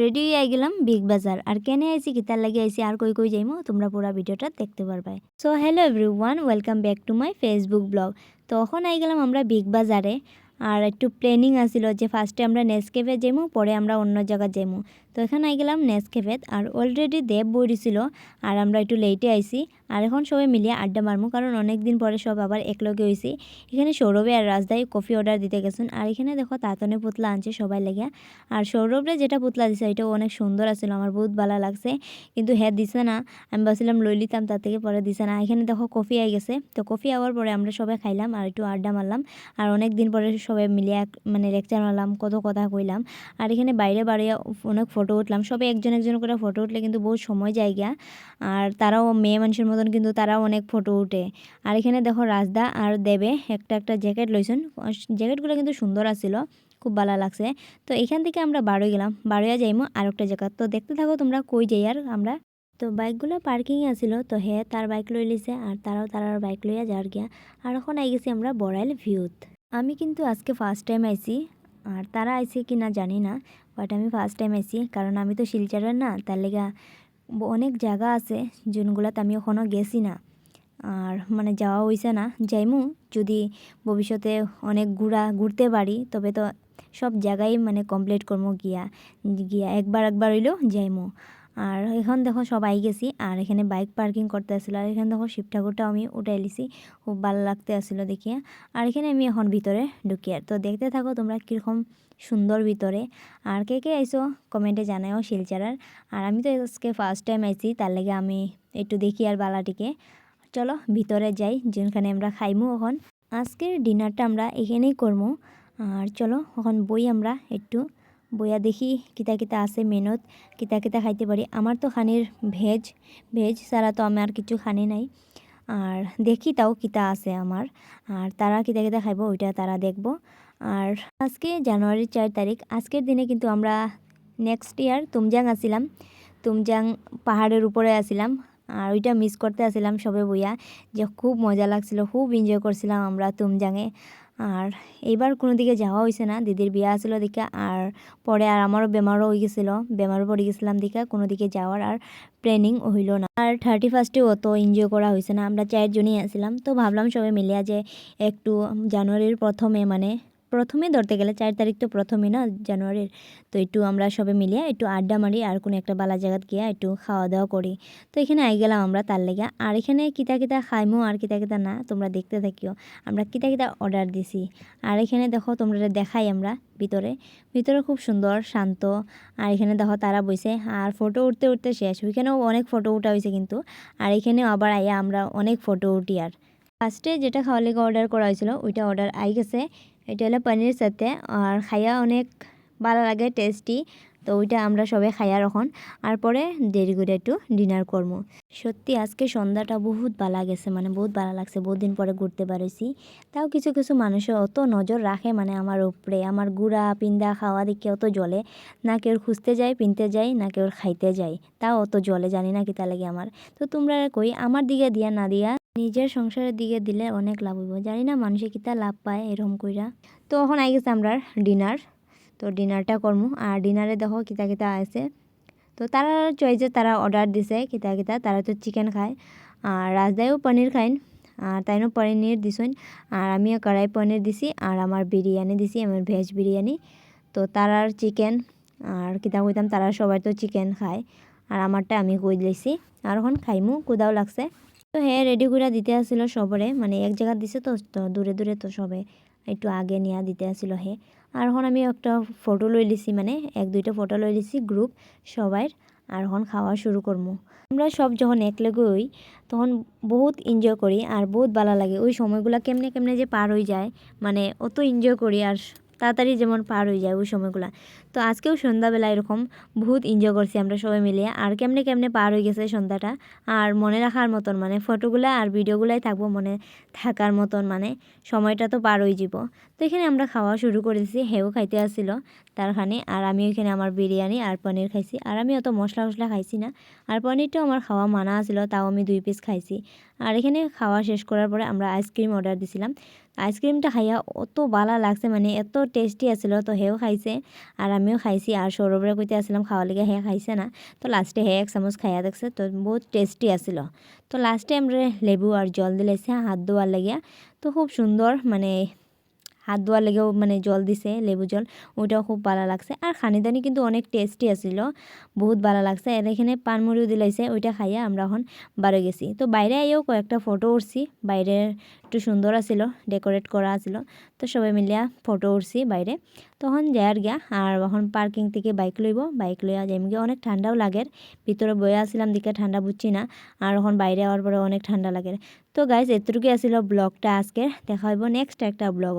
Ready হয়ে গেলাম big বাজার। আর কেনে আইছি কিতার লাগি আইছি আর কই কই যাইমু তোমরা পুরা ভিডিওটা দেখতে পারবাই। So hello everyone, welcome back to my Facebook blog. তো এখন আই গেলাম আমরা বিগ বাজারে। আর একটু প্ল্যানিং আছিল যে ফার্স্টে আমরা নেসক্যাফে যাইমু, পরে আমরা অন্য জায়গা যাইমু। তো এখানে আই গেলাম নেসক্যাফেত। আর অলরেডি দেব বইছিল আর আমরা একটু লেটে আইছি। আর এখন সবাই মিলিয়ে আড্ডা মারমু, কারণ অনেক দিন পরে সব আবার একলগে হইছি। এখানে সৌরভে আর রাজদাই কফি অর্ডার দিতে গেছেন। আর এখানে দেখো তাতনে পুতলা আনছে সবাই লেগে। আর সৌরভরে যেটা পুতলা দিছে এটাও অনেক সুন্দর আছিল, আমার বহুত ভালো লাগছে। কিন্তু হ্যাঁ দিছে না, আমি ভাবছিলাম লই লিতাম, তার থেকে পরে দিছে না। এখানে দেখো কফি আই গেছে। তো কফি আওয়ার পরে আমরা সবাই খাইলাম আর একটু আড্ডা মারলাম। আর অনেক দিন পরে সবাই মিলিয়ে মানে লেকচার মারলাম, কত কথা কইলাম। আর এখানে বাইরে বাড়িয়ে অনেক ফটো উঠলাম। সবাই একজন একজন করে ফটো উঠলে কিন্তু বহুত সময় যায় গিয়া। আর তারাও মেয়ে মানুষের মতন কিন্তু তারাও অনেক ফটো উঠে। আর এখানে দেখো রাজদা আর দেবে একটা একটা জ্যাকেট লইছেন। জ্যাকেটগুলো কিন্তু সুন্দর আছিল, খুব ভালো লাগছে। তো এখান থেকে আমরা বারোই গেলাম, বারোয়া যাইমো আর একটা জায়গা। তো দেখতে থাকো তোমরা কই যাই আর আমরা। তো বাইকগুলো পার্কিংয়ে আছিল। তো হে তার বাইক লই লিছে আর তারাও তারার বাইক লইয়া যার গিয়া। আর এখন আই গেছি আমরা বড়াইল ভিউত। আমি কিন্তু আজকে ফার্স্ট টাইম আইছি, আর তারা আইছে কি না জানি না, বাট আমি ফার্স্ট টাইম আইছি। কারণ আমি তো শিলচরের না, তার লেগা অনেক জায়গা আছে যেগুলাতে আমি এখনও গেছি না। আর মানে যাওয়া হইছে না, যাইমু যদি ভবিষ্যতে অনেক ঘুরতে পারি, তবে তো সব জায়গায় মানে কমপ্লিট করবো গিয়া গিয়া একবার হইলেও যাইমু। আর এখন দেখো সব আই গেছি। আর এখানে বাইক পার্কিং করতে আসছিলো। আর এখানে দেখো শিব ঠাকুরটাও আমি উঠাই লিছি, খুব ভালো লাগতে আসছিলো দেখিয়া। আর এখানে আমি এখন ভিতরে ঢুকি। আর তো দেখতে থাকো তোমরা কীরকম সুন্দর ভিতরে। আর কে কে আইসো কমেন্টে জানাও শিলচরার। আর আমি তো আজকে ফার্স্ট টাইম আইছি, তার লেগে আমি একটু দেখি আর বালাটিকে। চলো ভিতরে যাই, যেখানে আমরা খাইমু। এখন আজকের ডিনারটা আমরা এখানেই করবো। আর চলো এখন বই আমরা একটু বইয়া দেখি কিতা কিতা আছে মেনুত, কিতা কিতা খাইতে পারি। আমার তো খানির ভেজ ছাড়া তো আমি আর কিছু খানি নাই। আর দেখি তাও কিতা আছে আমার। আর তারা কিতা কিতা খাইব ওইটা তারা দেখব। আর আজকে জানুয়ারির 4 তারিখ, আজকের দিনে কিন্তু আমরা নেক্সট ইয়ার তুমজাং আসিলাম। তুমজাং পাহাড়ের উপরে আসিলাম। আর ওইটা মিস করতে আসিলাম সবে বইয়া, যে খুব মজা লাগছিল, খুব এনজয় করছিলাম আমরা তুমজাঙে। আর এইবার কোনো দিকে যাওয়া হয়েছে না, দিদির বিয়া আসলো দিকে। আর পরে আর আমারও বেমারও হয়ে গেছিলো, বেমারও পড়ে গেছিলাম দিকে, কোনো দিকে যাওয়ার আর প্ল্যানিং হইল না। আর 31st অত এনজয় করা হয়েছে না, আমরা 4জনই আসছিলাম। তো ভাবলাম সবাই মিলিয়া যে একটু জানুয়ারির প্রথমে ধরতে গেলে 4 তারিখ তো প্রথমে না জানুয়ারির, তো একটু আমরা সবাই মিলিয়ে একটু আড্ডা মারি আর কোনো একটা বালা জায়গাত গিয়ে একটু খাওয়া দাওয়া করি। তো এখানে আই গেলাম আমরা তার লেগে। আর এখানে কিতা কিতা খাইমু আর কিতা কিতা না তোমরা দেখতে থাকিও, আমরা কিতা কিতা অর্ডার দিছি। আর এখানে দেখো তোমরা দেখাই আমরা ভিতরে খুব সুন্দর শান্ত। আর এখানে দেখো তারা বইছে আর ফটো উঠতে উঠতে শেষ। ওইখানেও অনেক ফটো উঠা হয়েছে কিন্তু। আর এখানেও আবার আইয়া আমরা অনেক ফটো উঠি। আর ফার্স্টে যেটা খাওয়ার লেগে অর্ডার করা হয়েছিল ওইটা অর্ডার আই গেছে। এটা হলো পনির সাথে, আর খাইয়া অনেক ভালো লাগে, টেস্টি। তো ওইটা আমরা সবাই খাইয়া এখন। আর পরে দেরি করে একটু ডিনার করবো। সত্যি আজকে সন্ধ্যাটা বহুত ভালো গেছে, মানে বহুত ভালো লাগছে, বহুত দিন পরে ঘুরতে পারছি। তাও কিছু কিছু মানুষও অত নজর রাখে মানে আমার উপরে, আমার ঘুরা পিন্দা খাওয়া দিকে অত জলে না, কেউ খুঁজতে যায় পিনতে যায়, না কেউ খাইতে যায়, তাও অত জলে জানি না কিতা লাগে আমার। তো তোমরা কই আমার দিকে দিয়া না দিয়া নিজের সংসারের দিকে দিলে অনেক লাভ হইব, জানি না মানুষে কিতা লাভ পায় এরকম কইরা। তো এখন আই গেছে আমরা ডিনার। তো ডিনারটা করমু। আর ডিনারে দেখো কিতা কিতা আছে। তো তারা চয়েসে তারা অর্ডার দিছে কিতা কিতা, তারা তো চিকেন খায়। আর রাজদাইও পনির খাইন, আর তাইনও পনির দিছেন। আর আমিও কড়াই পনির দিছি, আর আমার বিরিয়ানি দিছি, আমার ভেজ বিরিয়ানি। তো তারার চিকেন আর কিতা কইতাম, তারা সবাই তো চিকেন খায়। আর আমারটা আমি কই দিয়েছি। আর এখন খাইমু, কুদাও লাগছে। তো হ্যাঁ রেডি করে দিতে আসছিল সবরে, মানে এক জায়গা দিছে তো, তো দূরে দূরে তো সবে একটু আগে নিয়ে দিতে আসছিল হে। আর এখন আমি একটা ফটো লই লিছি, মানে 1-2টা ফটো লই লিছি গ্রুপ সবাই। আর এখন খাওয়া শুরু করবো। আমরা সব যখন একলগে হই তখন বহুত এনজয় করি আর বহুত ভালো লাগে। ওই সময়গুলো কেমনে কেমনে যে পার হয়ে যায়, মানে অত এনজয় করি আর তাড়াতাড়ি যেমন পার হয়ে যায় ওই সময়গুলো। তো আজকেও সন্ধ্যাবেলা এরকম বহুত এনজয় করছি আমরা সবাই মিলে। আর কেমনে কেমনে পার হয়ে গেছে সন্ধ্যাটা, আর মনে রাখার মতন, মানে ফটোগুলা আর ভিডিওগুলাই থাকবো মনে থাকার মতন, মানে সময়টা তো পার হয়ে যাব। তো এখানে আমরা খাওয়া শুরু করে দিছি, হেও খাইতে আসছিল তারখানে। আর আমি ওইখানে আমার বিরিয়ানি আর পনির খাইছি। আর আমি অত মশলা খাইছি না, আর পনিরটাও আমার খাওয়া মানা ছিল, তাও আমি 2 পিস খাইছি। আর এখানে খাওয়া শেষ করার পরে আমরা আইসক্রিম অর্ডার দিছিলাম। আইসক্রিমটা খাইয়া অত ভালো লাগছে মানে এত টেস্টি আছিল। তো হেও খাইছে আর আমিও খাইছি আর সৌরভরে কইতে আসছিলাম খাওয়ার লেগে, হে খাইছে না। তো লাস্টে হে এক চামচ খাইয়া দেখছে, তো বহুত টেস্টি আছিল। তো লাস্টে আমরা লেবু আর জল দিলাইছে হাত ধোয়ার লাগিয়া। তো খুব সুন্দর মানে হাত ধোয়ার লেগেও মানে জল দিছে, লেবু জল, ওইটাও খুব ভালো লাগছে। আর খানিদানি কিন্তু অনেক টেস্টি আছিল, বহুত ভালো লাগছে। আর এখানে পানমুড়িও দিলাইছে, ওইটা খাইয়া আমরা এখন বাড়ি গেছি। তো বাইরে আইও কয়েকটা ফটো উঠছি, বাইরে একটু সুন্দর আছিল, ডেকোরেট করা আছিল। তো সবাই মিলিয়া ফটো উঠছি বাইরে। তখন যায়ার গিয়া আর এখন পার্কিং থেকে বাইক লইয়া যাইম গিয়া। অনেক ঠান্ডাও লাগে, ভিতরে বয়ে আসছিলাম দিকে ঠান্ডা বুঝছি না, আর এখন বাইরে আওয়ার পরে অনেক ঠান্ডা লাগে। তো গাইজ এতটুকুই আছিল ব্লগটা আজকের, দেখা হইব নেক্সট একটা ব্লগ।